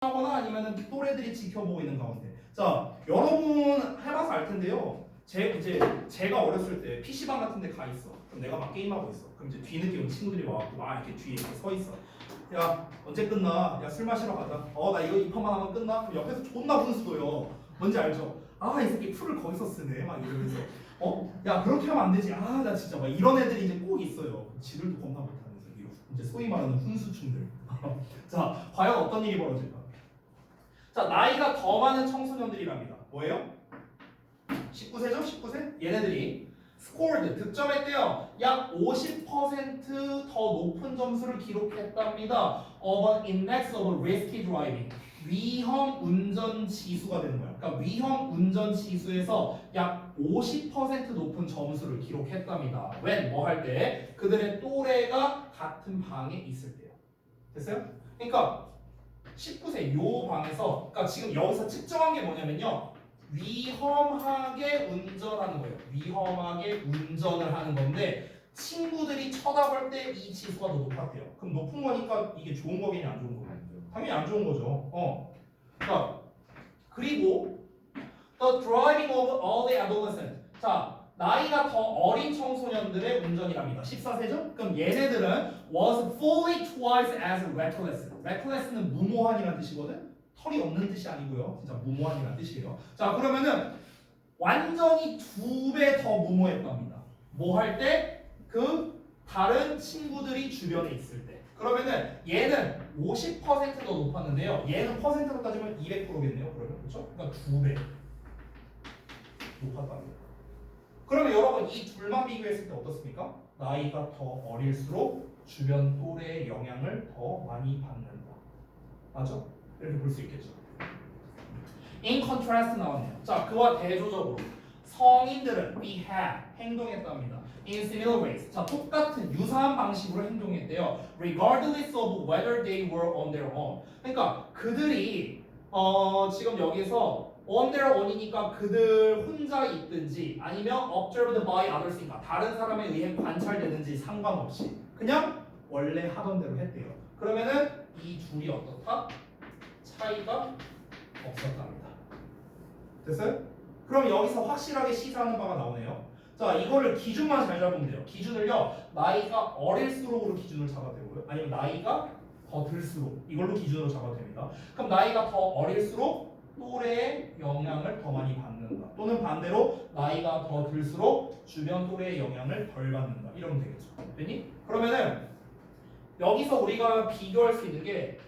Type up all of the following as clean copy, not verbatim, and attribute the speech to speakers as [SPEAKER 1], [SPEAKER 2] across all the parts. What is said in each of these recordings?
[SPEAKER 1] 하거나 아니면은 또래들이 지켜보고 있는 가운데. 자, 여러분 해봐서 알 텐데요. 제가 어렸을 때 PC방 같은 데 가 있어. 그럼 내가 막 게임하고 있어. 그럼 이제 뒤늦게 온 친구들이 와갖고 막 이렇게 뒤에 이렇게 서 있어. 야, 언제 끝나? 야, 술 마시러 가자. 나 이거 이 판만 하면 끝나? 그럼 옆에서 존나 훈수도요. 뭔지 알죠? 이 새끼 풀을 거기서 쓰네. 막 이러면서. 야, 그렇게 하면 안 되지. 나 진짜 막 이런 애들이 이제 꼭 있어요. 지들도 겁나 못하면서. 이제 소위 말하는 훈수충들. 자, 과연 어떤 일이 벌어질까? 자, 나이가 더 많은 청소년들이랍니다. 뭐예요? 19세죠? 19세? 얘네들이 scored, 득점했대요. 약 50% 더 높은 점수를 기록했답니다. of an index of risky driving. 위험 운전 지수가 되는 거야. 그러니까 위험 운전 지수에서 약 50% 높은 점수를 기록했답니다. when 뭐 할 때? 그들의 또래가 같은 방에 있을 때요. 됐어요? 그러니까 19세 요 방에서, 그러니까 지금 여기서 측정한 게 뭐냐면요, 위험하게 운전하는 거예요. 위험하게 운전을 하는 건데 친구들이 쳐다볼 때 이 지수가 더 높았대요. 그럼 높은 거니까 이게 좋은 거겠냐 안 좋은 거겠냐? 당연히 안 좋은 거죠. 그러니까 그리고 the driving of all the adolescents. 자, 나이가 더 어린 청소년들의 운전이랍니다. 14세죠? 그럼 얘네들은 was fully twice as reckless. reckless는 무모한이라는 뜻이거든. 털이 없는 뜻이 아니고요. 진짜 무모한이라는 뜻이에요. 자, 그러면은 완전히 2배 더 무모했답니다. 뭐 할 때? 그 다른 친구들이 주변에 있을 때. 그러면은 얘는 50%더 높았는데요. 얘는 퍼센트로 따지면 200%겠네요. 그러면 그렇죠? 그러니까 2배 높았답니다. 그러면 여러분 이 둘만 비교했을 때 어떻습니까? 나이가 더 어릴수록 주변 또래의 영향을 더 많이 받는다. 맞죠? 이렇게 볼 수 있겠죠. In contrast 나왔네요. 자, 그와 대조적으로 성인들은 behave, 행동했답니다. In similar ways. 자, 똑같은 유사한 방식으로 행동했대요. Regardless of whether they were on their own. 그러니까 그들이 지금 여기서 on their own이니까 그들 혼자 있든지 아니면 observed by others니까 다른 사람에 의해 관찰되든지 상관없이 그냥 원래 하던 대로 했대요. 그러면은 이 둘이 어떻다? 차이가 없었답니다. 됐어요? 그럼 여기서 확실하게 시사하는 바가 나오네요. 자, 이거를 기준만 잘 잡으면 돼요. 기준을요, 나이가 어릴수록으로 기준을 잡아도 되고요. 아니면 나이가 더 들수록 이걸로 기준으로 잡아도 됩니다. 그럼 나이가 더 어릴수록 또래의 영향을 더 많이 받는다. 또는 반대로 나이가 더 들수록 주변 또래의 영향을 덜 받는다. 이러면 되겠죠. 됐니? 그러면은 여기서 우리가 비교할 수 있는 게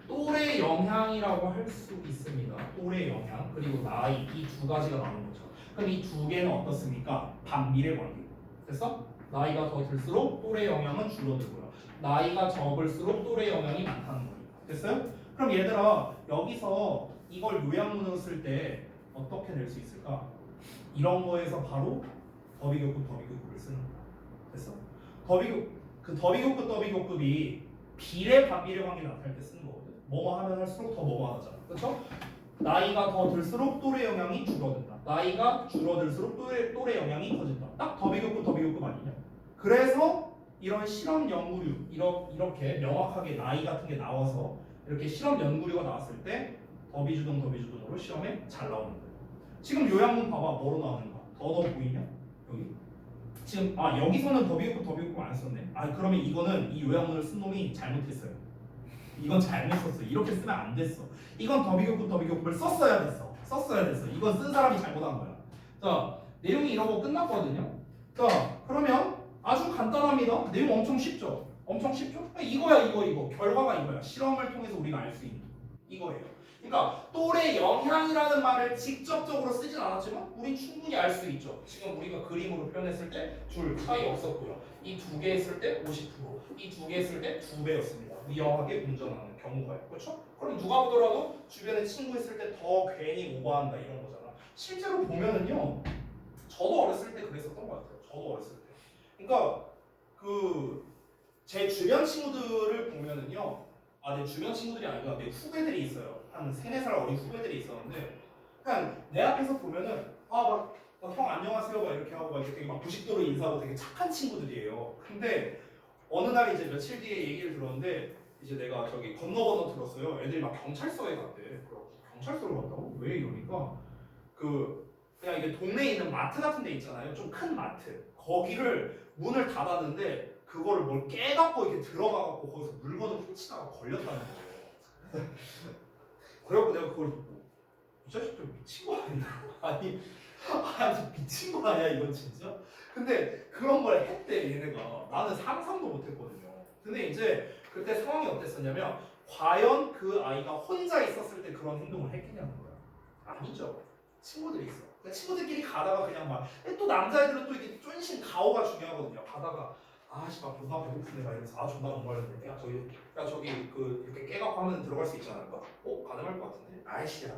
[SPEAKER 1] 또래 영향이라고 할 수 있습니다. 또래 영향 그리고 나이 이 두 가지가 나오는 거죠. 그럼 이 두 개는 어떻습니까? 반비례 관계고. 됐어? 나이가 더 들수록 또래 영향은 줄어들고요. 나이가 적을수록 또래 영향이 많다는 거니까. 됐어요? 그럼 얘들아 여기서 이걸 요약문으로 쓸 때 어떻게 낼 수 있을까? 이런 거에서 바로 더비교급 더비교급을 쓰는 거야. 됐어? 더비교급이 비례 반비례 관계 나타낼 때 쓰는 거거든. 뭐뭐 하면 할수록 더 뭐뭐 하잖아. 그렇죠? 나이가 더 들수록 또래 영향이 줄어든다. 나이가 줄어들수록 또래 영향이 커진다. 딱 더비교급 아니냐? 그래서 이런 실험 연구류 이렇게 명확하게 나이 같은 게 나와서 이렇게 실험 연구류가 나왔을 때 더비주동으로 시험에 잘 나오는 거예요. 지금 요약문 봐봐. 뭐로 나오는가? 더 보이냐? 여기. 지금 여기서는 더비교급 안 썼네. 그러면 이거는 이 요약문을 쓴 놈이 잘못했어요. 이건 잘못 썼어. 이렇게 쓰면 안 됐어. 이건 더비교급을 썼어야 됐어. 이건 쓴 사람이 잘못한 거야. 자, 내용이 이러고 끝났거든요. 자, 그러면 아주 간단합니다. 내용 엄청 쉽죠? 이거. 결과가 이거야. 실험을 통해서 우리가 알 수 있는 이거예요. 그러니까 또래 영향이라는 말을 직접적으로 쓰진 않았지만 우린 충분히 알 수 있죠. 지금 우리가 그림으로 표현했을 때 줄 차이 없었고요. 이 두 개 했을 때 50%, 이 두 개 했을 때 2배였습니다. 위험하게 운전하는 경우가요. 그렇죠? 그럼 누가 보더라도 주변에 친구 있을 때 더 괜히 오버한다 이런 거잖아. 실제로 보면은요. 저도 어렸을 때 그랬었던 것 같아요. 저도 어렸을 때. 그러니까 제 주변 친구들을 보면은요. 내 주변 친구들이 아니라 내 후배들이 있어요. 한 3, 4살 어린 후배들이 있었는데 그냥 내 앞에서 보면은 형 안녕하세요 막 이렇게 하고 막 되게 막 90도로 인사하고 되게 착한 친구들이에요. 근데 어느 날 이제 며칠 뒤에 얘기를 들었는데 이제 내가 저기 건너 들었어요. 애들이 막 경찰서에 갔대. 그래서 경찰서를 갔다고? 왜 이러니까 그냥 이게 동네에 있는 마트 같은 데 있잖아요. 좀 큰 마트. 거기를 문을 닫았는데 그거를 뭘 깨갖고 이렇게 들어가갖고 거기서 물건을 훔치다가 걸렸다는 거예요. 그래갖고 내가 그걸 보고 이 자식들 미친 거 아니야? 아니 미친 거 아니야 이건 진짜? 근데 그런 걸 했대 얘네가. 나는 상상도 못했거든요. 근데 이제 그때 상황이 어땠었냐면 과연 그 아이가 혼자 있었을 때 그런 행동을 했겠냐는 거야. 아니죠. 친구들이 있어. 그러니까 친구들끼리 가다가 그냥 막 또 남자애들은 또 이게 쫀신 가오가 중요하거든요. 가다가 아씨 막 존나 배고프네 막 이러면서 아 존나 공부하는데 야 저기 그 이렇게 깨갖고 하면 들어갈 수 있지 않을까? 가능할 것 같은데 아이씨 야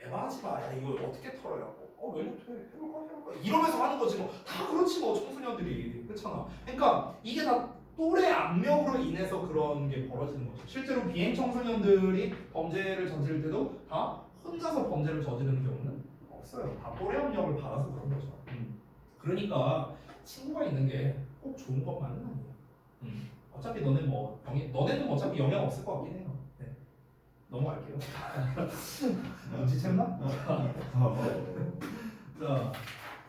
[SPEAKER 1] 에바하지 마. 야 이거 어떻게 털어요? 왜 못해? 해볼까? 이러면서 하는 거지 뭐. 다 그렇지 뭐 청소년들이. 그렇잖아. 그러니까 이게 다 또래 압력으로 인해서 그런 게 벌어지는 거죠. 실제로 비행 청소년들이 범죄를 저지를 때도 다 혼자서 범죄를 저지르는 경우는 없어요. 다 또래 압력을 받아서 그런 거죠. 그러니까 친구가 있는 게 꼭 좋은 것만은 아니에요. 어차피 너네는 어차피 영향 없을 것 같긴 해요. 네. 넘어갈게요. 눈치챘나? 자, 그럼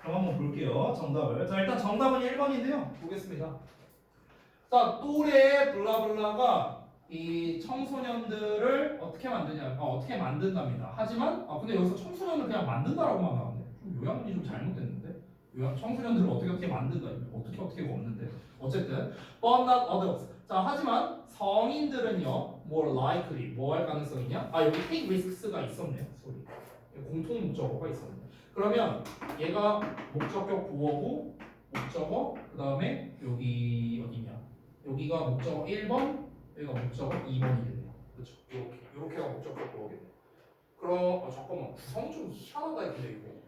[SPEAKER 1] 한번 볼게요. 정답을. 자, 일단 정답은 1번인데요. 보겠습니다. 자, 또래 블라블라가 이 청소년들을 어떻게 만드냐? 어떻게 만든답니다. 하지만 근데 여기서 청소년을 그냥 만든다라고만 나오네. 좀 요약이 좀 잘못됐는데. 청소년들을 어떻게 만든다. 어떻게가 없는데. 어쨌든 but not adults. 자, 하지만 성인들은요. more likely 뭐 할 가능성이냐? 여기 take risks가 있었네요. 소리. 공통 목적어가 있었네. 그러면 얘가 목적격 보어고 목적어 그다음에 여기 어디냐? 여기가 목적어 1번, 여기가 목적어 2번이겠네요. 그렇죠? 이렇게가 목적격 보어겠네. 그럼 잠깐만 구성 좀 희한하다 근데 이거.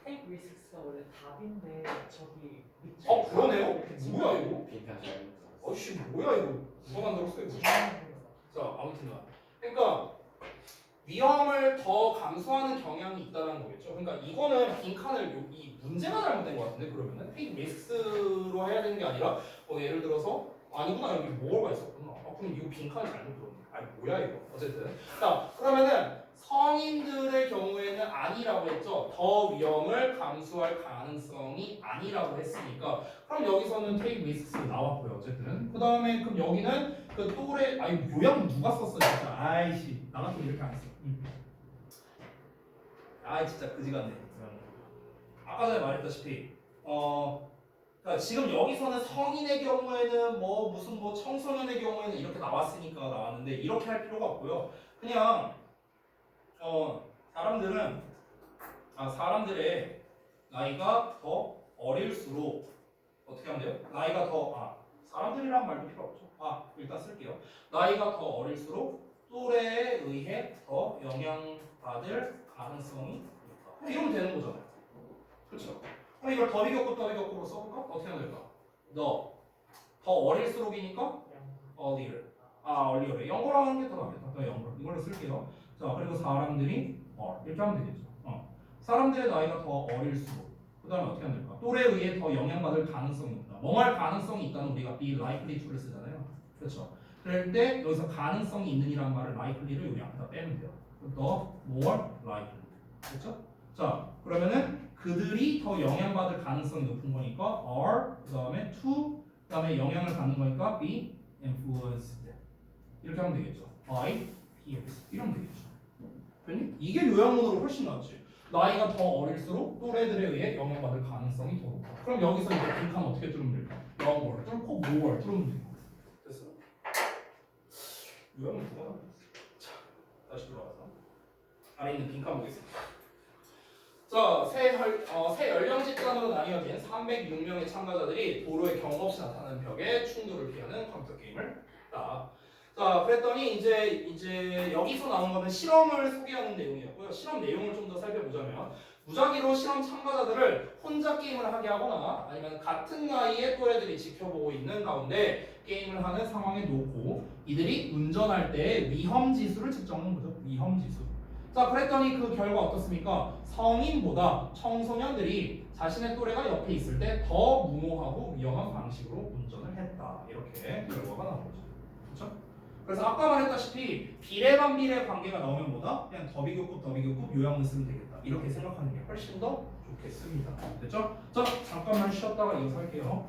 [SPEAKER 2] take risks가 원래 답인데 저기
[SPEAKER 1] 그러네요. 뭐야 이거?
[SPEAKER 3] 빈칸 잘
[SPEAKER 1] 어이씨 뭐야 이거? 누가 만들었어 이거? 자 아무튼 그러니까 위험을 더 감수하는 경향이 있다는 거겠죠. 그러니까 이거는 빈칸을 이 문제가 잘못된 것 같은데 그러면은 take risks로 해야 되는 게 아니라 예를 들어서 아니구나 여기 뭐가 있었구나. 그럼 이거 빈칸을 잘못 들었네. 뭐야 이거? 어쨌든 자 그러면은 성인들의 경우에는 아니라고 했죠. 더 위험을 감수할 가능성이 아니라고 했으니까 그럼 여기서는 take risks 나왔고요. 어쨌든 그 다음에 그럼 여기는 그 또래 요약 누가 썼어 진짜. 아이씨 나 같으면 이렇게 안 했어. 진짜 그지 같네. 아까 전에 말했다시피 그러니까 지금 여기서는 성인의 경우에는 무슨 청소년의 경우에는 이렇게 나왔으니까 나왔는데 이렇게 할 필요가 없고요. 그냥 사람들의 나이가 더 어릴수록 어떻게 하면 돼요? 나이가 더 사람들이란 말도 필요 없죠. 일단 쓸게요. 나이가 더 어릴수록 또래에 의해 더 영향받을 가능성이 있다. 이러면 되는 거잖아요. 그렇죠? 그럼 이걸 더비격구로 써볼까? 어떻게 하면 될까? 더 어릴수록이니까 earlier. 영어로 하는 게 더 낫겠다. 영어로. 이걸로 쓸게요. 자, 그리고 사람들이 이렇게 하면 되겠죠. 사람들의 나이가 더 어릴수록 그 다음에 어떻게 하면 될까? 또래에 의해 더 영향받을 가능성이 있다. 할 가능성이 있다는 우리가 be likely to를 쓰잖아요. 그렇죠? 그럴 때 여기서 가능성이 있는이라는 말을 likely를 여기 앞에다 빼면 돼요. 더 more likely. 그렇죠? 자, 그러면은 그들이 더 영향받을 가능성이 높은 거니까 are 그 다음에 to 그 다음에 영향을 받는 거니까 be influenced. 이렇게 하면 되겠죠. by peers. 이러면 되겠죠. 됐니? 이게 요약문으로 훨씬 낫지. 나이가 더 어릴수록 또래들에 의해 영향받을 가능성이 더 높다. 그럼 여기서 이제 빈칸 어떻게 뚫으면 될까? 영어를 뚫고 뭐를 뚫으면 될까? 됐어? 요약문 누가 나왔어? 자, 다시 들어가서 안에 있는 빈칸 보겠습니다. 자, 새 연령 집단으로 나뉘어진 306명의 참가자들이 도로에 경험 없이 나타나는 벽에 충돌을 피하는 컴퓨터 게임을 했다. 자, 그랬더니 이제 여기서 나온 거는 실험을 소개하는 내용이었고요. 실험 내용을 좀 더 살펴보자면 무작위로 실험 참가자들을 혼자 게임을 하게 하거나 아니면 같은 나이의 또래들이 지켜보고 있는 가운데 게임을 하는 상황에 놓고 이들이 운전할 때 위험 지수를 측정하는 거죠. 위험 지수. 자, 그랬더니 그 결과 어떻습니까? 성인보다 청소년들이 자신의 또래가 옆에 있을 때 더 무모하고 위험한 방식으로 운전을 했다. 이렇게 결과가 나온 거죠. 그렇죠? 그래서 아까 말했다시피 비례반비례 관계가 나오면 뭐다? 그냥 더비교급 요약문 쓰면 되겠다. 이렇게 생각하는 게 훨씬 더 좋겠습니다. 됐죠? 자, 잠깐만 쉬었다가 이어서 할게요.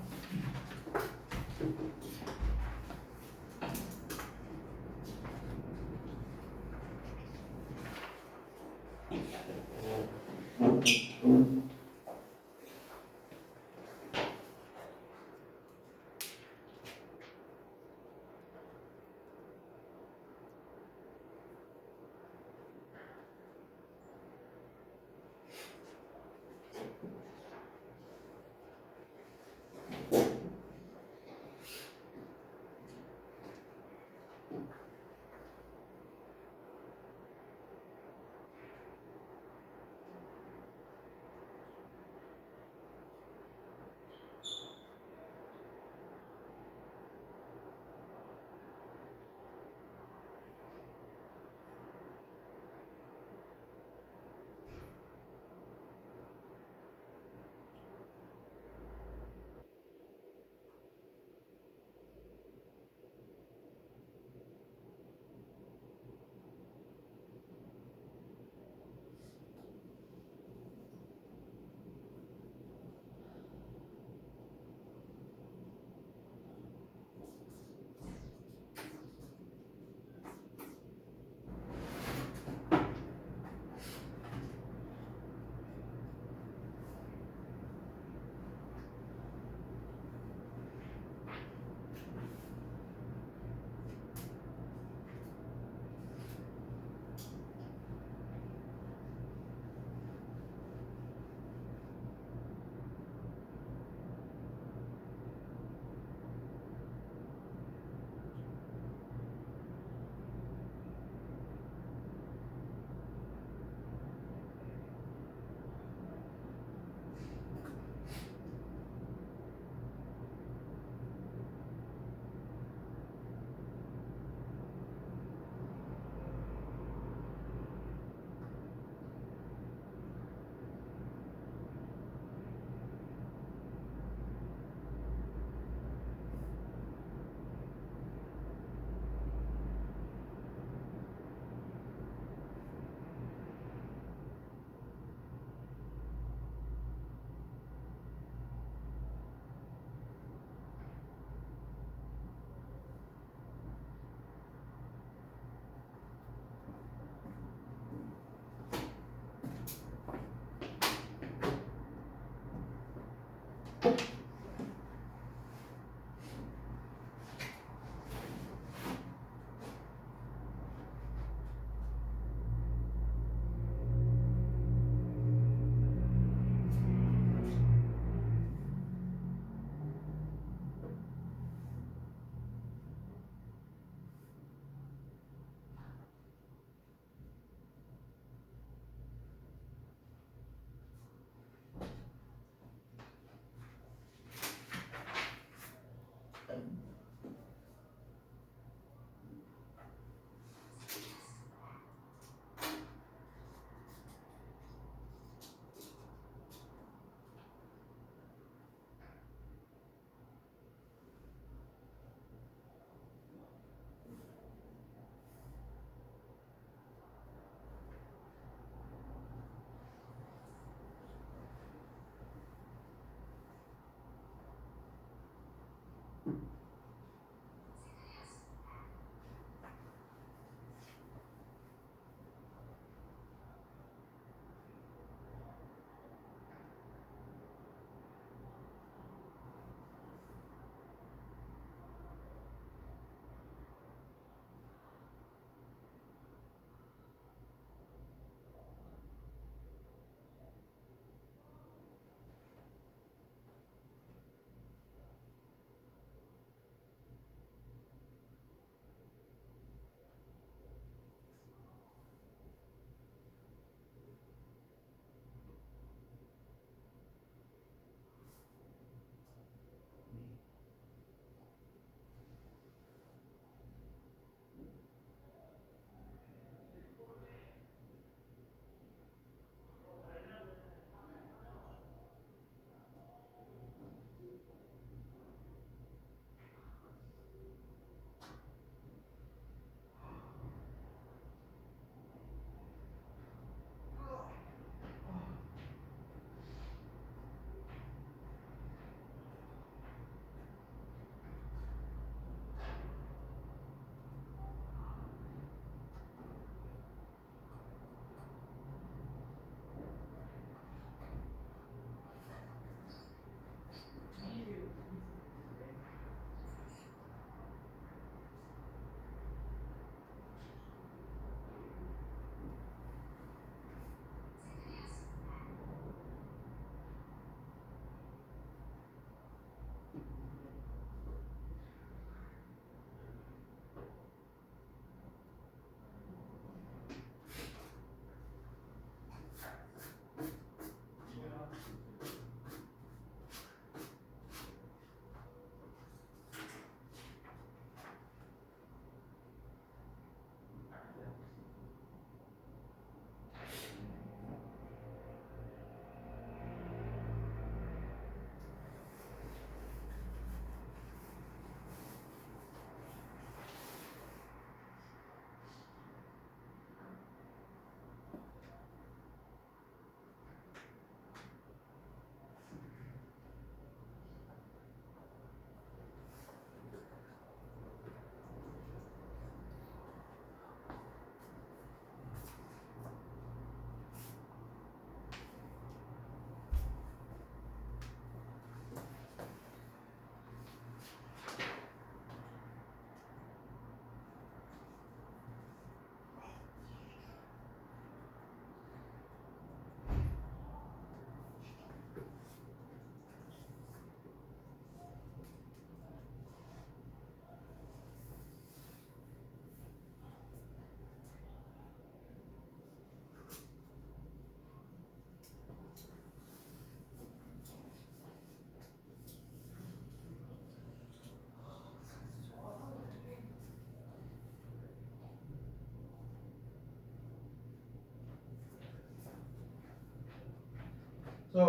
[SPEAKER 1] 자,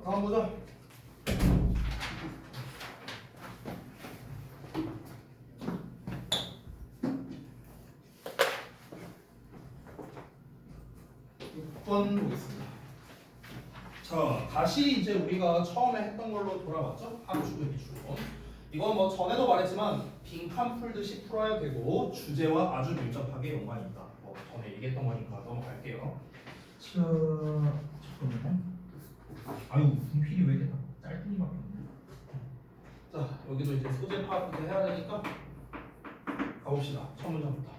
[SPEAKER 1] 다음 보자. 6번 보겠습니다. 자, 다시 이제 우리가 처음에 했던 걸로 돌아왔죠? 함수의 기준론. 이건 뭐 전에도 말했지만 빈칸 풀듯이 풀어야 되고 주제와 아주 밀접하게 연관이 있다. 뭐 전에 얘기했던 거니까 넘어갈게요. 자, 잠깐만요. 아유, 분필이 왜 이렇게 짧은이밖에 없네. 자, 여기도 이제 소재 파악부터 해야 되니까 가봅시다. 첫 문장부터.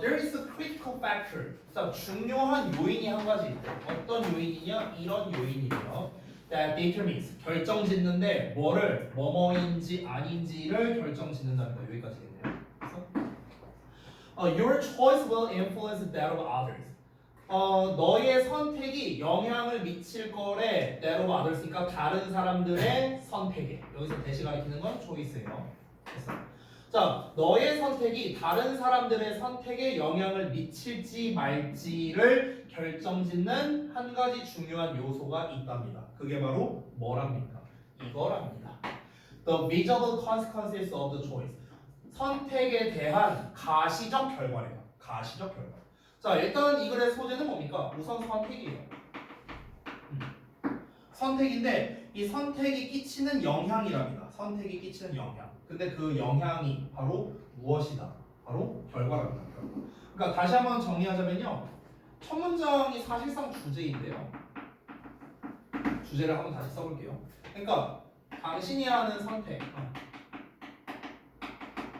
[SPEAKER 1] There is a critical factor. 자, 중요한 요인이 한 가지 있대. 어떤 요인이냐? 이런 요인이에요. That determines. 결정짓는데 뭐를 뭐뭐인지 아닌지를 결정짓는답니다. 여기까지겠네요. 그래서 Your choice will influence that of others. 너의 선택이 영향을 미칠 거래. that of others니까 다른 사람들의 선택에. 여기서 대시 가리키는 건 choice예요. 됐어. 자, 너의 선택이 다른 사람들의 선택에 영향을 미칠지 말지를 결정짓는 한 가지 중요한 요소가 있답니다. 그게 바로 뭐랍니까? 이거랍니다. The visible consequences of the choice. 선택에 대한 가시적 결과래요. 가시적 결과. 자, 일단 이 글의 소재는 뭡니까? 우선 선택이에요. 선택인데 이 선택이 끼치는 영향이랍니다. 선택이 끼치는 영향. 근데 그 영향이 바로 무엇이다? 바로 결과랍니다. 그러니까 다시 한번 정리하자면요. 첫 문장이 사실상 주제인데요. 주제를 한번 다시 써볼게요. 그러니까 당신이 하는 선택,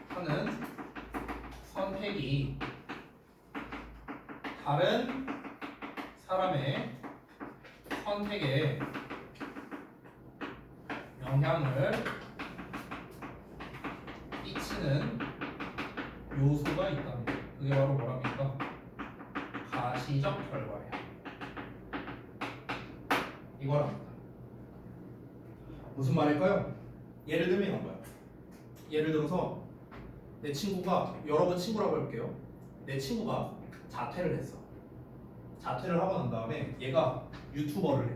[SPEAKER 1] 하는 선택이 다른 사람의 선택에 영향을 끼치는 요소가 있답니다. 그게 바로 뭐랍니까? 가시적 결과예요. 이거랍니다. 무슨 말일까요? 예를 들면 이런 거야. 예를 들어서 내 친구가, 여러분 친구라고 해볼게요. 내 친구가 자퇴를 했어. 자퇴를 하고 난 다음에 얘가 유튜버를 해.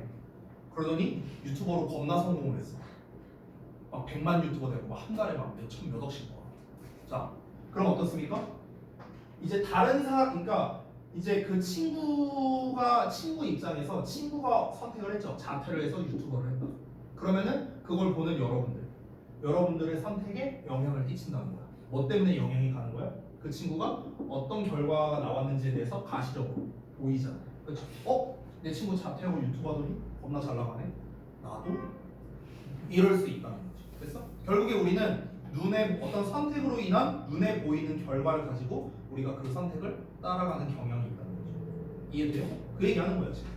[SPEAKER 1] 그러더니 유튜버로 겁나 성공을 했어. 막 100만 유튜버 되고 막 한 달에 막 몇천 몇억씩 모아. 자, 그럼 어떻습니까? 이제 다른 사람, 그러니까 이제 그 친구가 친구 입장에서 친구가 선택을 했죠. 자퇴를 해서 유튜버를 했다. 그러면은 그걸 보는 여러분들의 선택에 영향을 끼친다는 거야. 뭐 때문에 영향이 가는 거야? 그 친구가 어떤 결과가 나왔는지에 대해서 가시적으로 보이잖아. 그렇죠? 내 친구 자퇴하고 유튜브 하더니 겁나 잘 나가네. 나도 이럴 수 있다는 거죠. 됐어? 결국에 우리는 눈에 어떤 선택으로 인한 눈에 보이는 결과를 가지고 우리가 그 선택을 따라가는 경향이 있다는 거죠. 이해돼요? 그 얘기하는 거야 지금.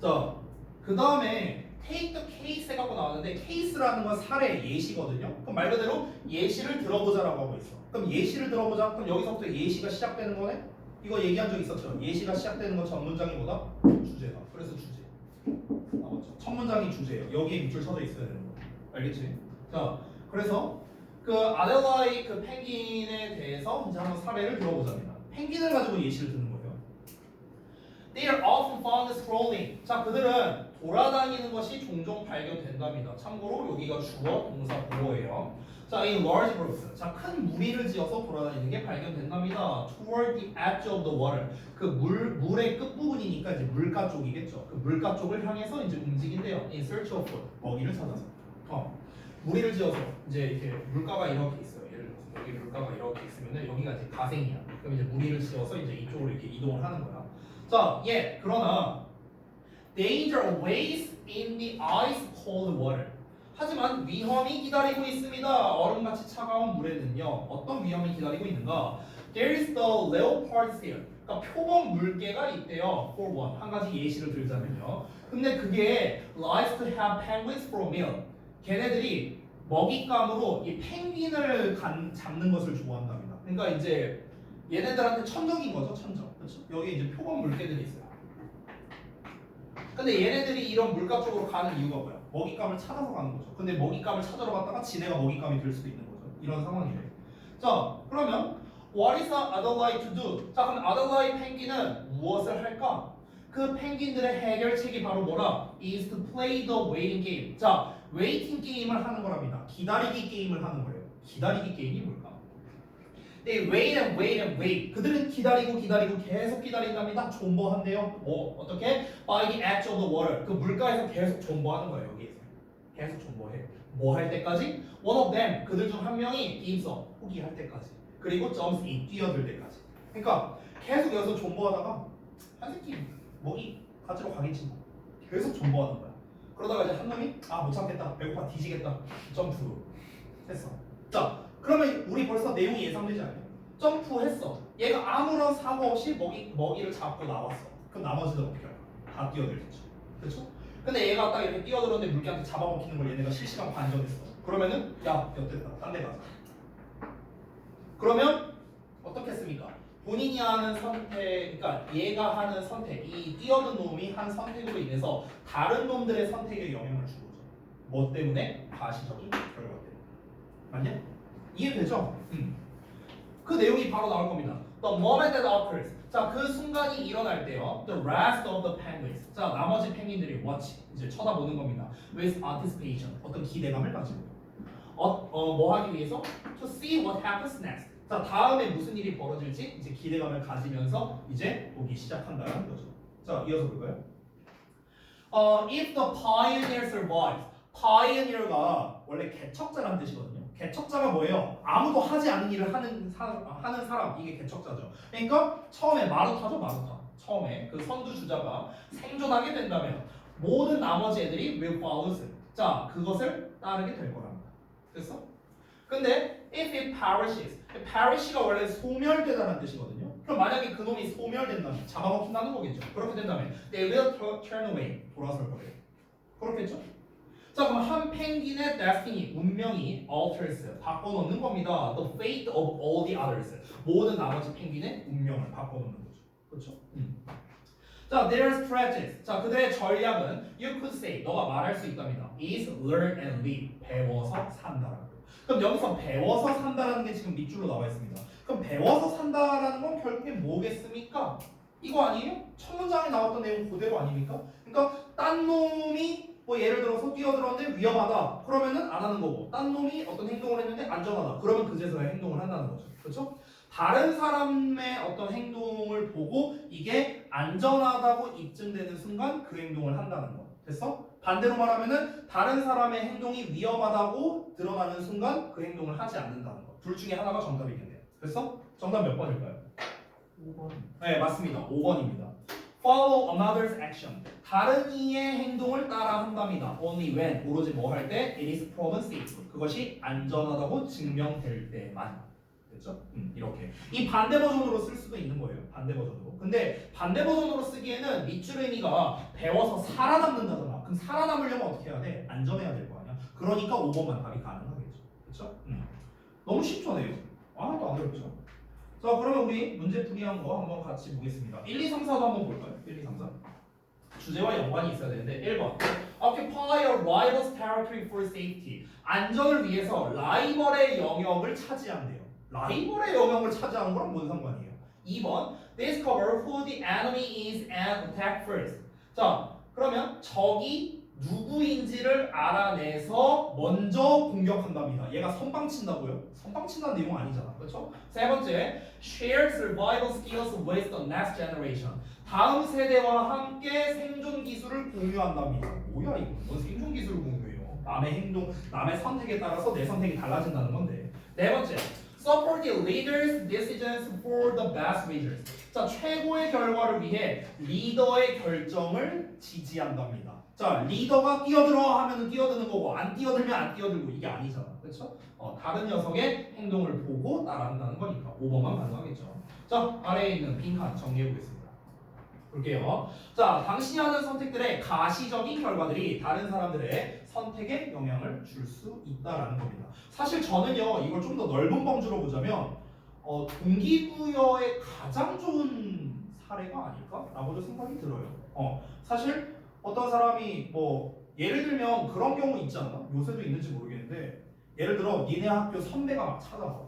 [SPEAKER 1] 자, 그 다음에 take the case 해갖고 나왔는데 case라는 건 사례, 예시거든요. 그럼 말 그대로 예시를 들어보자라고 하고 있어. 그럼 예시를 들어보자. 그럼 여기서부터 예시가 시작되는 거네. 이거 얘기한 적 있었죠. 예시가 시작되는 건 전 문장이 뭐다? 주제다. 그래서 주제. 나왔죠. 첫 문장이 주제예요. 여기에 밑줄 쳐져 있어야 되는 거. 알겠지? 자, 그래서 그 아델라이 그 펭귄에 대해서 이제 한번 사례를 들어보자입니다. 펭귄을 가지고 예시를 듣는 거예요. They are often found scrolling. 자, 그들은 돌아다니는 것이 종종 발견된답니다. 참고로 여기가 주어, 동사, 보어예요. 자, in large groups. 자, 큰 무리를 지어서 돌아다니는 게 발견된답니다. Toward the edge of the water. 그 물의 끝부분이니까 이제 물가 쪽이겠죠. 그 물가 쪽을 향해서 이제 움직인대요. In search of food. 먹이를 찾아서. 무리를 지어서 이제 이렇게 물가가 이렇게 있어요. 예를 들어서 여기 물가가 이렇게 있으면은 여기가 이제 가생이야. 그럼 이제 무리를 지어서 이제 이쪽으로 이렇게 이동을 하는 거야. 자, 그러나 danger awaits in the ice cold water. 하지만 위험이 기다리고 있습니다. 얼음같이 차가운 물에는요. 어떤 위험이 기다리고 있는가? There is the leopard seal. 그러니까 표범 물개가 있대요. For one. 한 가지 예시를 들자면요. 근데 그게 likes to have penguins for a meal. 걔네들이 먹잇감으로 이 펭귄을 잡는 것을 좋아한답니다. 그러니까 이제 얘네들한테 천적인 거죠, 천적. 그렇죠? 여기 이제 표범 물개들이 있어요. 근데 얘네들이 이런 물가 쪽으로 가는 이유가 뭐야? 먹잇감을 찾아서 가는 거죠. 근데 먹잇감을 찾으러 갔다가 지네가 먹잇감이 될 수도 있는 거죠. 이런 상황이래. 자, 그러면 What is Adelaide to do? 자, 그럼 아델라이 펭귄은 무엇을 할까? 그 펭귄들의 해결책이 바로 뭐라? is to play the waiting game. 자, 웨이팅 게임을 하는 거랍니다. 기다리기 게임을 하는 거예요. 기다리기 게임이 뭘까? They wait and wait and wait. 그들은 기다리고 계속 기다린답니다. 존버한대요. 어떻게? By the edge of the water. 그 물가에서 계속 존버하는 거예요. 여기에서 계속 존버해. 뭐 할 때까지? One of them. 그들 중 한 명이 gives up. 포기할 때까지. 그리고 jumps in. 뛰어들 때까지. 그러니까 계속 여기서 존버하다가 한 새끼 먹이 가지러 가겠지 뭐. 계속 존버하는 거야. 그러다가 이제 한 놈이 못 참겠다. 배고파 뒤지겠다. 점프. 했어. 자. 그러면 우리 벌써 내용이 예상되지 않아요? 점프했어. 얘가 아무런 사고 없이 먹이를 잡고 나왔어. 그럼 나머지는 어떻게 할까? 다 뛰어들겠죠. 그렇죠? 근데 얘가 딱 이렇게 뛰어들었는데 물개한테 잡아먹히는 걸 얘네가 실시간 관전했어. 그러면은 야, 엿됐다. 딴 데 가자. 그러면 어떻게 했습니까? 본인이 하는 선택, 그러니까 얘가 하는 선택, 이 뛰어든 놈이 한 선택으로 인해서 다른 놈들의 선택에 영향을 주는 거죠. 뭐 때문에? 가시적인 결과 때문에. 맞냐? 이해되죠? 그 내용이 바로 나올 겁니다. The moment that occurs. 자, 그 순간이 일어날 때요. The rest of the penguins. 자, 나머지 펭귄들이 watch. 이제 쳐다보는 겁니다. With anticipation. 어떤 기대감을 가지고. 뭐 하기 위해서? To see what happens next. 자, 다음에 무슨 일이 벌어질지 이제 기대감을 가지면서 이제 보기 시작한다는 거죠. 자, 이어서 볼까요? If the pioneer survives. pioneer가 원래 개척자라는 뜻이거든요. 개척자가 뭐예요? 아무도 하지 않은 일을 하는 사람, 이게 개척자죠. 그러니까 처음에 마루타죠, 마루타. 처음에 그 선두주자가 생존하게 된다면 모든 나머지 애들이 will follow. 자, 그것을 따르게 될 거랍니다. 됐어? 근데 if it perish가 원래 소멸되다는 뜻이거든요. 그럼 만약에 그놈이 소멸된다면 잡아먹힌다는 거겠죠. 그렇게 된다면 they will turn away. 돌아설 거예요. 그렇겠죠? 자, 그럼 한 펭귄의 destiny, 운명이 alters, 바꿔놓는 겁니다. The fate of all the others. 모든 나머지 펭귄의 운명을 바꿔놓는 거죠. 그렇죠? 자, their strategies. 자, 그들의 전략은 you could say, 너가 말할 수 있답니다. is learn and live. 배워서 산다라고요. 그럼 여기서 배워서 산다라는 게 지금 밑줄로 나와 있습니다. 그럼 배워서 산다라는 건 결국에 뭐겠습니까? 이거 아니에요? 첫 문장에 나왔던 내용 그대로 아닙니까? 그러니까 딴 놈이 뭐 예를 들어서 뛰어들었는데 위험하다. 그러면은 안 하는 거고. 딴 놈이 어떤 행동을 했는데 안전하다. 그러면 그제서야 행동을 한다는 거죠. 그렇죠? 다른 사람의 어떤 행동을 보고 이게 안전하다고 입증되는 순간 그 행동을 한다는 거. 됐어? 반대로 말하면은 다른 사람의 행동이 위험하다고 드러나는 순간 그 행동을 하지 않는다는 거. 둘 중에 하나가 정답이겠네요. 됐어? 정답 몇 번일까요?
[SPEAKER 2] 5번.
[SPEAKER 1] 네, 맞습니다. 5번입니다. Follow another's action. 다른 이의 행동을 따라 한답니다. Only when, 오로지 뭐 할 때? It is proven safe. 그것이 안전하다고 증명될 때만. 됐죠? 이렇게. 이 반대 버전으로 쓸 수도 있는 거예요. 반대 버전으로. 근데 반대 버전으로 쓰기에는 밑줄 의미가 배워서 살아남는다잖아. 그럼 살아남으려면 어떻게 해야 돼? 안전해야 될 거 아니야. 그러니까 5번만 답이 가능하겠죠. 그렇죠? 너무 쉽잖아요. 하나도 안 어렵죠. 자, 그러면 우리 문제 풀이한 거 한번 같이 보겠습니다. 1, 2, 3, 4도 한번 볼까요? 1, 2, 3, 4. 주제와 연관이 있어야 되는데 1번 Occupy a rival's territory for safety. 안전을 위해서 라이벌의 영역을 차지한대요. 라이벌의 영역을 차지하는 거랑 뭔 상관이에요? 2번 Discover who the enemy is and attack first. 자, 그러면 적이 누구인지를 알아내서 먼저 공격한답니다. 얘가 선빵 친다고요? 선빵 친다는 내용 아니잖아. 그렇죠? 세 번째, share survival skills with the next generation. 다음 세대와 함께 생존 기술을 공유한답니다. 뭐야 이거? 뭔 생존 기술을 공유해요? 남의 행동, 남의 선택에 따라서 내 선택이 달라진다는 건데. 네 번째, support the leaders' decisions for the best results. 자, 최고의 결과를 위해 리더의 결정을 지지한답니다. 자, 리더가 뛰어들어 하면 뛰어드는 거고 안 뛰어들면 안 뛰어들고 이게 아니잖아. 그렇죠? 다른 녀석의 행동을 보고 따라한다는 거니까 5번만 가능하겠죠. 자, 아래에 있는 빈칸 정리해 보겠습니다. 볼게요. 자, 당신이 하는 선택들의 가시적인 결과들이 다른 사람들의 선택에 영향을 줄 수 있다라는 겁니다. 사실 저는요, 이걸 좀 더 넓은 범주로 보자면 동기부여의 가장 좋은 사례가 아닐까라고도 생각이 들어요. 사실 어떤 사람이 뭐 예를 들면 그런 경우 있지 않나? 요새도 있는지 모르겠는데 예를 들어 니네 학교 선배가 막 찾아와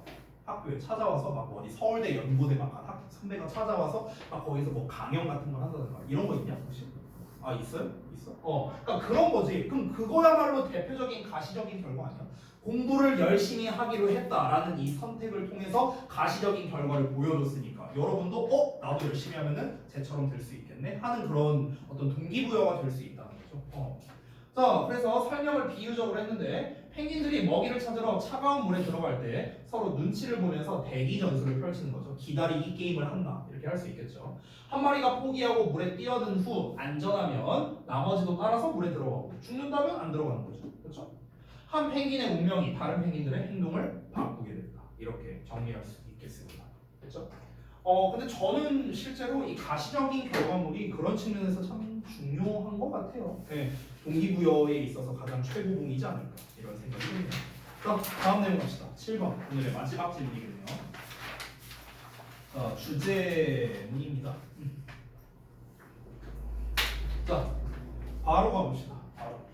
[SPEAKER 1] 학교에 찾아와서 막 어디 서울대 연고대 막 선배가 찾아와서 막 거기서 뭐 강연 같은 걸 한다든가 이런 거 있냐 혹시? 아 있어요? 있어? 그러니까 그런 거지. 그럼 그거야말로 대표적인 가시적인 결과 아니야? 공부를 열심히 하기로 했다라는 이 선택을 통해서 가시적인 결과를 보여줬으니까 여러분도 나도 열심히 하면은 쟤처럼 될 수 있겠네 하는 그런 어떤 동기부여가 될 수 있다는 거죠. 자, 그래서 설명을 비유적으로 했는데 펭귄들이 먹이를 찾으러 차가운 물에 들어갈 때 서로 눈치를 보면서 대기 전술을 펼치는 거죠. 기다리기 게임을 한다 이렇게 할 수 있겠죠. 한 마리가 포기하고 물에 뛰어든 후 안전하면 나머지도 따라서 물에 들어가고 죽는다면 안 들어가는 거죠. 그렇죠? 한 펭귄의 운명이 다른 펭귄들의 행동을 바꾸게 된다. 이렇게 정리할 수 있겠습니다. 그렇죠? 근데 저는 실제로 이 가시적인 결과물이 그런 측면에서 참 중요한 것 같아요. 네, 동기부여에 있어서 가장 최고봉이지 않을까 이런 생각이 듭니다. 그럼 다음 내용 갑시다. 7번 오늘의 마지막 질문이겠네요. 자, 주제문입니다. 자, 바로 가봅시다. 바로.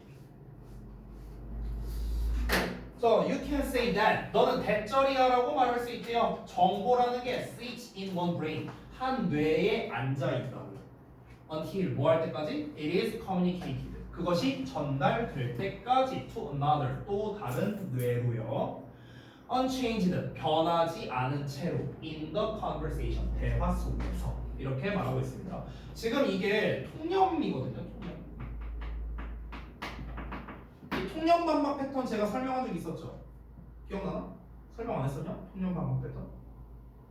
[SPEAKER 1] So you can say that 너는 대절이야라고 말할 수 있대요. 정보라는 게 sits in one brain 한 뇌에 앉아 있다고. Until 뭐 할 때까지? It is communicated. 그것이 전달될 때까지 to another 또 다른 뇌로요. Unchanged 변하지 않은 채로 in the conversation 대화 속에서 이렇게 말하고 있습니다. 지금 이게 통념이거든요. 통념. 통념 반박 패턴 제가 설명한 적 있었죠? 기억나나? 설명 안 했었냐? 통념 반박 패턴?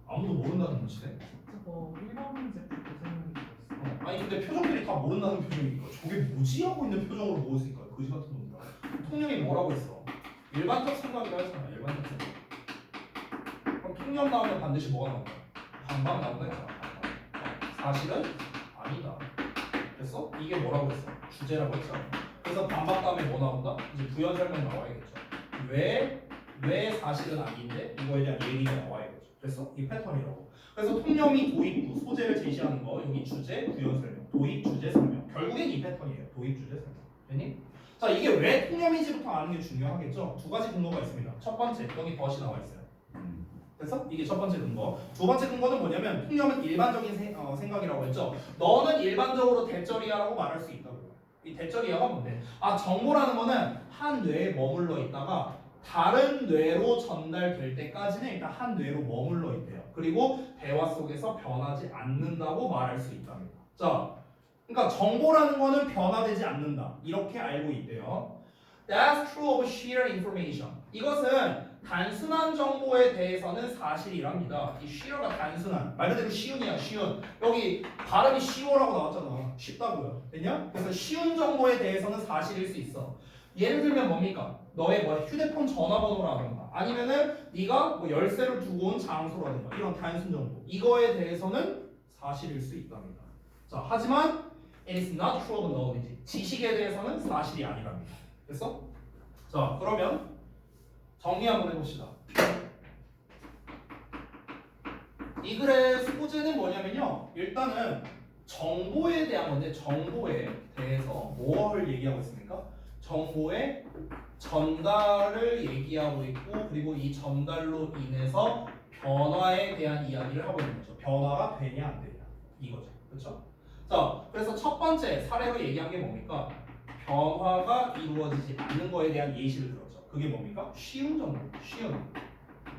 [SPEAKER 1] 아무도 모른다는 눈치네.
[SPEAKER 2] 그거 1번 문제 풀때 생각이 들었어.
[SPEAKER 1] 아니 근데 표정들이 다 모른다는 표정이니까 저게 뭐지? 하고 있는 표정으로 보였으니까 거지 같은 놈이다. 통념이 뭐라고 했어? 일반적 생각이라 했잖아. 일반적 생각. 그럼 통념 나오면 반드시 뭐가 나온다? 반박 나온다 했잖아. 반박. 사실은 아니다. 됐어? 이게 뭐라고 했어? 주제라고 했잖아. 그래서 반박 다음에 뭐 나온다? 이제 부연 설명 나와야겠죠. 왜 사실은 아닌데 이거에 대한 얘기가 나와야겠죠. 됐어? 이 패턴이라고. 그래서 통념이 도입부 소재를 제시하는 거 여기 주제 부연 설명 도입 주제 설명 결국엔 이 패턴이에요. 도입 주제 설명. 됐니? 자 이게 왜 통념인지부터 아는 게 중요하겠죠. 두 가지 근거가 있습니다. 첫 번째 여기 덫이 나와 있어요. 그래서 이게 첫 번째 근거. 두 번째 근거는 뭐냐면 통념은 일반적인 생각이라고 했죠. 너는 일반적으로 대절이야라고 말할 수 있다고요. 이 대절이야가 뭔데? 정보라는 거는 한 뇌에 머물러 있다가 다른 뇌로 전달될 때까지는 일단 한 뇌로 머물러 있대요. 그리고 대화 속에서 변하지 않는다고 말할 수 있답니다. 자, 그러니까 정보라는 거는 변화되지 않는다. 이렇게 알고 있대요. That's true of sheer information. 이것은 단순한 정보에 대해서는 사실이랍니다. 이 sheer가 단순한 말 그대로 쉬운이야. 쉬운. 여기 발음이 쉬워라고 나왔잖아. 쉽다고요. 됐냐? 그래서 쉬운 정보에 대해서는 사실일 수 있어. 예를 들면 뭡니까? 너의 뭐 휴대폰 전화번호라든가 아니면은 네가 뭐 열쇠를 두고 온 장소라든가 이런 단순 정보 이거에 대해서는 사실일 수 있답니다. 자, 하지만 it is not true of knowledge. 지식에 대해서는 사실이 아니랍니다. 됐어? 자, 그러면 정리 한번 해봅시다. 이 글의 소재는 뭐냐면요. 일단은 정보에 대한 건데 정보에 대해서 뭘 얘기하고 있습니까? 정보의 전달을 얘기하고 있고 그리고 이 전달로 인해서 변화에 대한 이야기를 하고 있는 거죠. 변화가 되냐 안 되냐 이거죠. 그렇죠? 자, 그래서 첫 번째 사례로 얘기한 게 뭡니까? 변화가 이루어지지 않는 거에 대한 예시를 들었죠. 그게 뭡니까? 쉬운 정보, 쉬운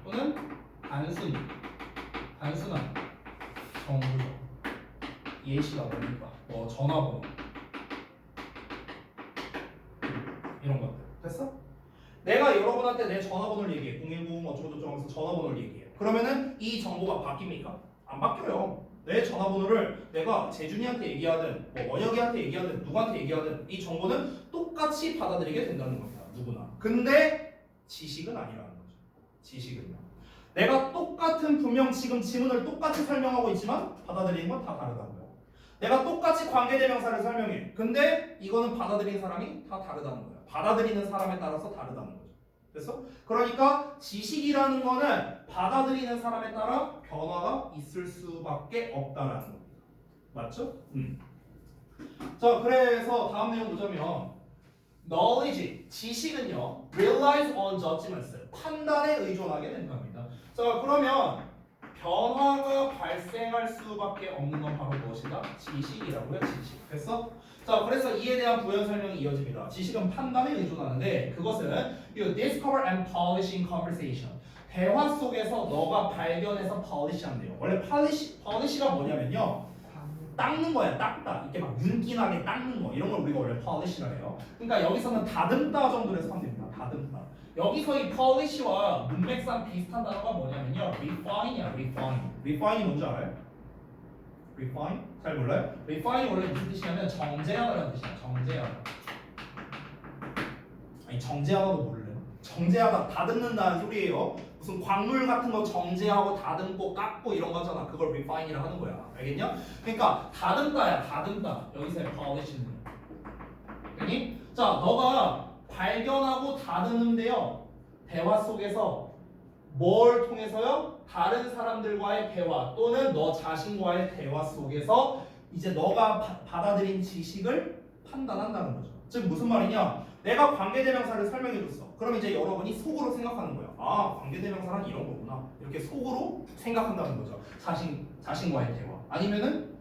[SPEAKER 1] 또는 단순한 정보죠. 예시가 뭡니까? 뭐 전화번호 이런 것들. 됐어? 내가 여러분한테 내 전화번호를 얘기해. 010 어쩌고저쩌고 하면서 전화번호를 얘기해. 그러면은 이 정보가 바뀝니까? 안 바뀌어요. 내 전화번호를 내가 재준이한테 얘기하든 뭐 원혁이한테 얘기하든 누구한테 얘기하든 이 정보는 똑같이 받아들이게 된다는 겁니다. 누구나. 근데 지식은 아니라는 거죠. 지식은요. 내가 똑같은 분명 지금 지문을 똑같이 설명하고 있지만 받아들이는 건 다 다르다는 거예요. 내가 똑같이 관계대명사를 설명해. 근데 이거는 받아들이는 사람이 다 다르다는 거예요. 받아들이는 사람에 따라서 다르다는 거죠. 됐어? 그러니까 지식이라는 거는 받아들이는 사람에 따라 변화가 있을 수밖에 없다라는 겁니다. 맞죠? 자, 그래서 다음 내용 보자면 knowledge, 지식은요 relies on judgments, 판단에 의존하게 된답니다. 자, 그러면 변화가 발생할 수밖에 없는 건 바로 무엇이다? 지식이라고요, 지식. 됐어? 자, 그래서 이에 대한 부연 설명이 이어집니다. 지식은 판단에 의존하는데 그것은 you discover and polish in conversation. 대화 속에서 너가 발견해서 polish한대요. 원래 polish가 뭐냐면요. 닦는 거야, 닦다. 이렇게 막 윤기나게 닦는 거. 이런 걸 우리가 원래 polish라 해요. 그러니까 여기서는 다듬다 정도로 해석하면 됩니다. 다듬다. 여기서 이 polish와 문맥상 비슷한 단어가 뭐냐면요. refine이야, refine. refine 뭔지 알아요? refine? 잘 몰라요? refine 원래 무슨 뜻이냐면 정제하다라는 뜻이야. 정제하다. 아니 정제하다도 모르래요. 정제하다, 다듬는다는 소리예요. 무슨 광물 같은 거 정제하고 다듬고 깎고 이런 거잖아. 그걸 refine이라 하는 거야. 알겠냐? 그러니까 다듬다야, 다듬다. 여기서의 polish는. 알겠니? 자, 너가 발견하고 다듬는데요. 대화 속에서 뭘 통해서요? 다른 사람들과의 대화 또는 너 자신과의 대화 속에서 이제 너가 받아들인 지식을 판단한다는 거죠. 즉 무슨 말이냐? 내가 관계대명사를 설명해줬어. 그럼 이제 여러분이 속으로 생각하는 거야. 아, 관계대명사란 이런 거구나. 이렇게 속으로 생각한다는 거죠. 자신과의 대화. 아니면은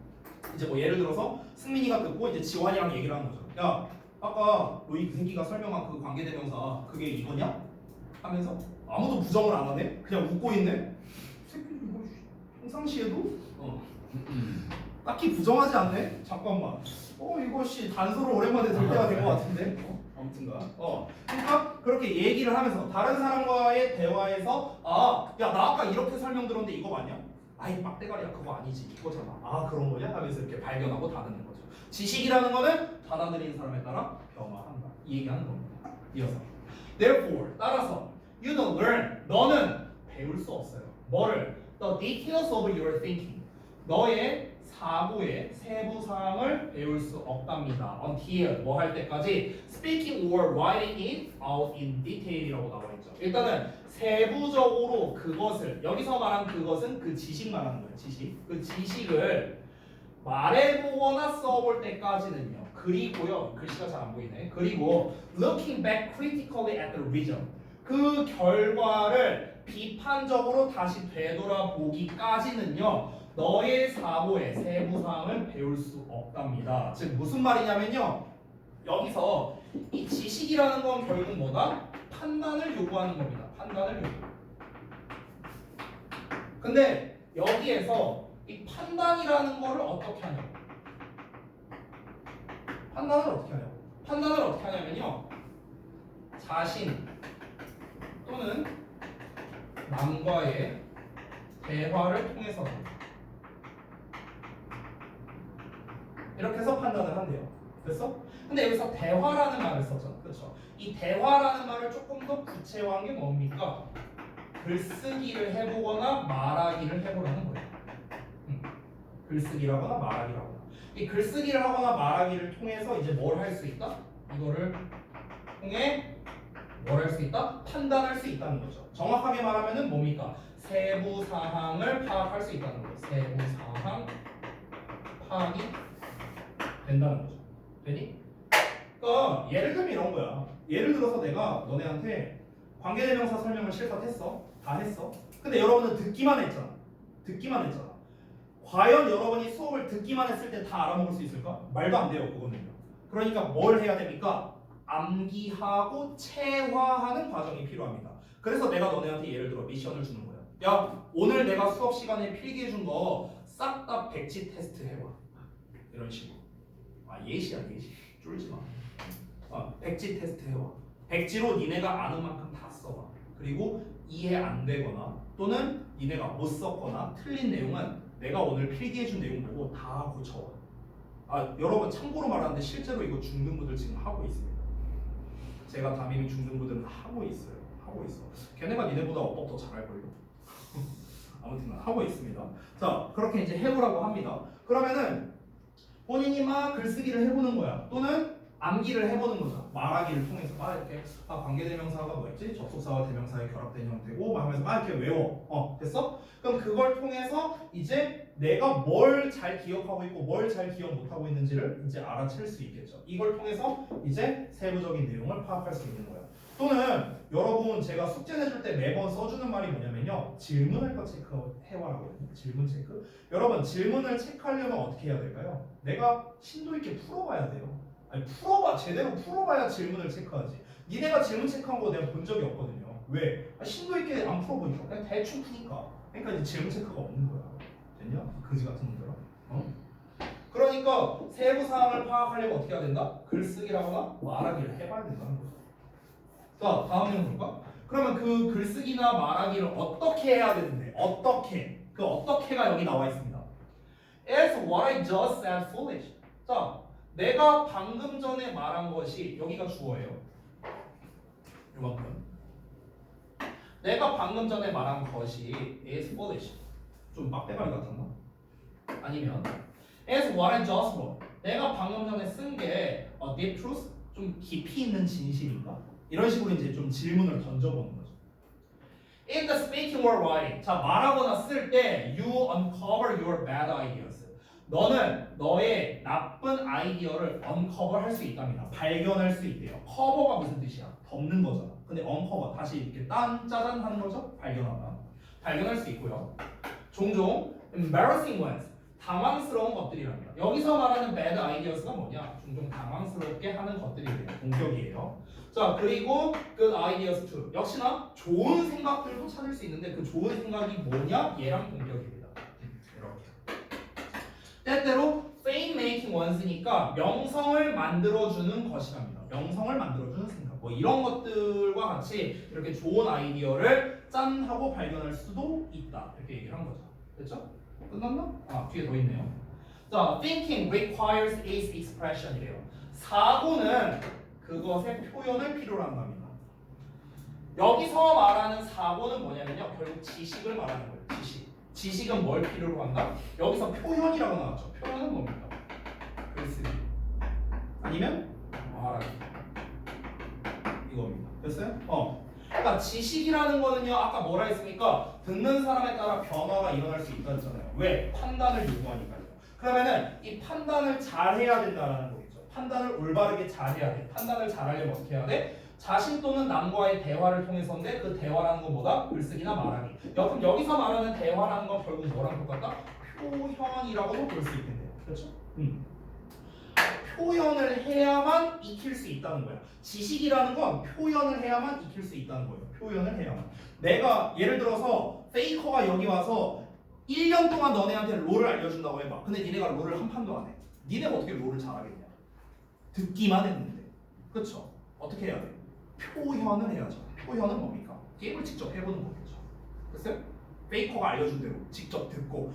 [SPEAKER 1] 이제 뭐 예를 들어서 승민이가 듣고 이제 지환이랑 얘기를 하는 거죠. 야, 아까 로이 그 새끼가 설명한 그 관계대명사 그게 이거냐? 하면서 아무도 부정을 안 하네. 그냥 웃고 있네. 새끼 이거 평상시에도 딱히 부정하지 않네. 잠깐만. 이것이 단서를 오랜만에 들 때가 된 것 같은데. 아무튼가. 그러니까 그렇게 얘기를 하면서 다른 사람과의 대화에서 야, 나 아까 이렇게 설명 들었는데 이거 맞냐? 아이 빡대가리야, 그거 아니지, 이거잖아. 아, 그런 거냐? 하면서 이렇게 발견하고 다듬는 거죠. 지식이라는 거는 받아들이는 사람에 따라 변화한다. 이 얘기하는 겁니다. 이어서 therefore 따라서 you don't learn 너는 배울 수 없어요. 뭐를? The details of your thinking 너의 사고의 세부 사항을 배울 수 없답니다. until 뭐 할 때까지 speaking or writing it out in detail이라고 나와 있죠. 일단은 세부적으로 그것을 여기서 말한 그것은 그 지식 말하는 거예요. 지식. 그 지식을 말해보거나 써볼 때까지는요. 그리고요. 글씨가 잘 안 보이네. 그리고 looking back critically at the result 그 결과를 비판적으로 다시 되돌아보기까지는요. 너의 사고의 세부 사항을 배울 수 없답니다. 즉 무슨 말이냐면요. 여기서 이 지식이라는 건 결국 뭐다? 판단을 요구하는 겁니다. 판단을 요구. 근데 여기에서 이 판단이라는 거를 어떻게 하냐고. 판단을 어떻게 하냐고. 판단을 어떻게 하냐면요. 자신 또는 남과의 대화를 통해서 이렇게 해서 판단을 한대요. 됐어? 근데 여기서 대화라는 말을 썼잖아. 그렇죠? 이 대화라는 말을 조금 더 구체화한 게 뭡니까? 글쓰기를 해보거나 말하기를 해보라는 거예요. 글쓰기라거나 말하기라거나. 이 글쓰기를 하거나 말하기를 통해서 이제 뭘 할 수 있다? 이거를 통해 뭘 할 수 있다? 판단할 수 있다는 거죠. 정확하게 말하면은 뭡니까? 세부 사항을 파악할 수 있다는 거예요. 세부 사항 파악이 된다는 거죠. 되니? 그러니까 예를 들면 이런 거야. 예를 들어서 내가 너네한테 관계대명사 설명을 실컷했어. 다 했어. 근데 여러분은 듣기만 했잖아. 듣기만 했잖아. 과연 여러분이 수업을 듣기만 했을 때 다 알아먹을 수 있을까? 말도 안 돼요. 그거는요. 그러니까 뭘 해야 됩니까? 암기하고 체화하는 과정이 필요합니다. 그래서 내가 너네한테 예를 들어 미션을 주는 거야. 야, 오늘 내가 수업 시간에 필기해 준 거 싹 다 백지 테스트 해와. 이런 식으로. 예시야, 예시. 쫄지 마. 백지 테스트 해와. 백지로 니네가 아는 만큼 다 써봐. 그리고 이해 안 되거나 또는 니네가 못 썼거나 틀린 내용은 내가 오늘 필기해준 내용 보고 다 고쳐와. 여러분 참고로 말하는데 실제로 이거 중등부들 지금 하고 있습니다. 제가 담임인 중등부들은 하고 있어요. 하고 있어. 걔네가 니네보다 어법 더 잘할걸요. 아무튼 하고 있습니다. 자, 그렇게 이제 해보라고 합니다. 그러면은 본인이 막 글쓰기를 해보는 거야. 또는 암기를 해보는 거죠. 말하기를 통해서 이렇게 관계대명사가 뭐였지? 접속사와 대명사의 결합된 형태고 막 하면서 이렇게 외워. 됐어? 그럼 그걸 통해서 이제 내가 뭘 잘 기억하고 있고 뭘 잘 기억 못하고 있는지를 이제 알아챌 수 있겠죠. 이걸 통해서 이제 세부적인 내용을 파악할 수 있는 거야. 또는 여러분 제가 숙제 내줄 때 매번 써주는 말이 뭐냐면요. 질문할 거 체크해와라거든요. 질문 체크. 여러분 질문을 체크하려면 어떻게 해야 될까요? 내가 심도 있게 풀어봐야 돼요. 아니 제대로 풀어봐야 질문을 체크하지. 니네가 질문 체크한 거 내가 본 적이 없거든요. 왜? 심도 있게 안 풀어보니까 그냥 대충 푸니까. 그러니까 이제 질문 체크가 없는 거야. 됐냐? 그지 같은 놈들아. 그러니까 세부 사항을 파악하려면 어떻게 해야 된다? 글쓰기라거나 말하기를 해봐야 된다는 거죠. 자, 다음 내용 볼까? 그러면 그 글쓰기나 말하기를 어떻게 해야 되는데? 어떻게? 그 어떻게가 여기 나와 있습니다. Is what I just said foolish? 자, 내가 방금 전에 말한 것이 여기가 주어예요. 요만큼. 내가 방금 전에 말한 것이 is foolish. 좀 막대가리 같았나? 아니면 Is what I just wrote. 내가 방금 전에 쓴 게 a deep truth? 좀 깊이 있는 진실인가? 이런 식으로 이제 좀 질문을 던져보는 거죠. In the speaking or writing. 자, 말하거나 쓸 때 you uncover your bad ideas. 너는 너의 나쁜 아이디어를 uncover 할 수 있답니다. 발견할 수 있대요. cover가 무슨 뜻이야? 덮는 거잖아. 근데 uncover 다시 이렇게 짜잔 하는 거죠? 발견하다. 발견할 수 있고요. 종종 embarrassing ones. 당황스러운 것들이랍니다. 여기서 말하는 bad ideas가 뭐냐? 종종 당황스럽게 하는 것들이래요. 동격이에요. 자, 그리고 good ideas too. 역시나 좋은 생각들도 찾을 수 있는데 그 좋은 생각이 뭐냐? 얘랑 동격입니다. 이렇게. 때때로 fame making ones니까 명성을 만들어주는 것이랍니다. 명성을 만들어주는 생각. 뭐 이런 것들과 같이 이렇게 좋은 아이디어를 짠 하고 발견할 수도 있다. 이렇게 얘기를 한 거죠. 됐죠? 끝났나? 아, 뒤에 더 있네요. 자, thinking requires is expression이래요. 사고는 그것의 표현을 필요로 한답니다. 여기서 말하는 사고는 뭐냐면요. 결국 지식을 말하는 거예요. 지식. 지식은 뭘 필요로 한다? 여기서 표현이라고 나왔죠. 표현은 뭡니까? 글쓰기. 아니면 말하기. 이겁니다. 됐어요? 그러니까 지식이라는 거는요. 아까 뭐라 했습니까? 듣는 사람에 따라 변화가 일어날 수 있다 했잖아요. 왜? 판단을 요구하니까요. 그러면은 이 판단을 잘 해야 된다라는 거겠죠. 판단을 올바르게 잘 해야 돼. 판단을 잘 하려면 어떻게 해야 돼? 자신 또는 남과의 대화를 통해서인데 그 대화라는 건 뭐다? 글쓰기나 말하기. 그럼 여기서 말하는 대화라는 건 결국 뭐랑 똑같다? 표현이라고도 볼 수 있겠네요. 그렇죠? 표현을 해야만 익힐 수 있다는 거야. 지식이라는 건 표현을 해야만 익힐 수 있다는 거예요. 표현을 해야만. 내가 예를 들어서 페이커가 여기 와서 1년 동안 너네한테 롤을 알려준다고 해봐. 근데 니네가 롤을 한 판도 안 해. 니네가 어떻게 롤을 잘하겠냐? 듣기만 했는데. 그쵸? 어떻게 해야 돼? 표현을 해야죠. 표현은 뭡니까? 게임을 직접 해보는 거겠죠. 됐어요? 페이커가 알려준 대로 직접 듣고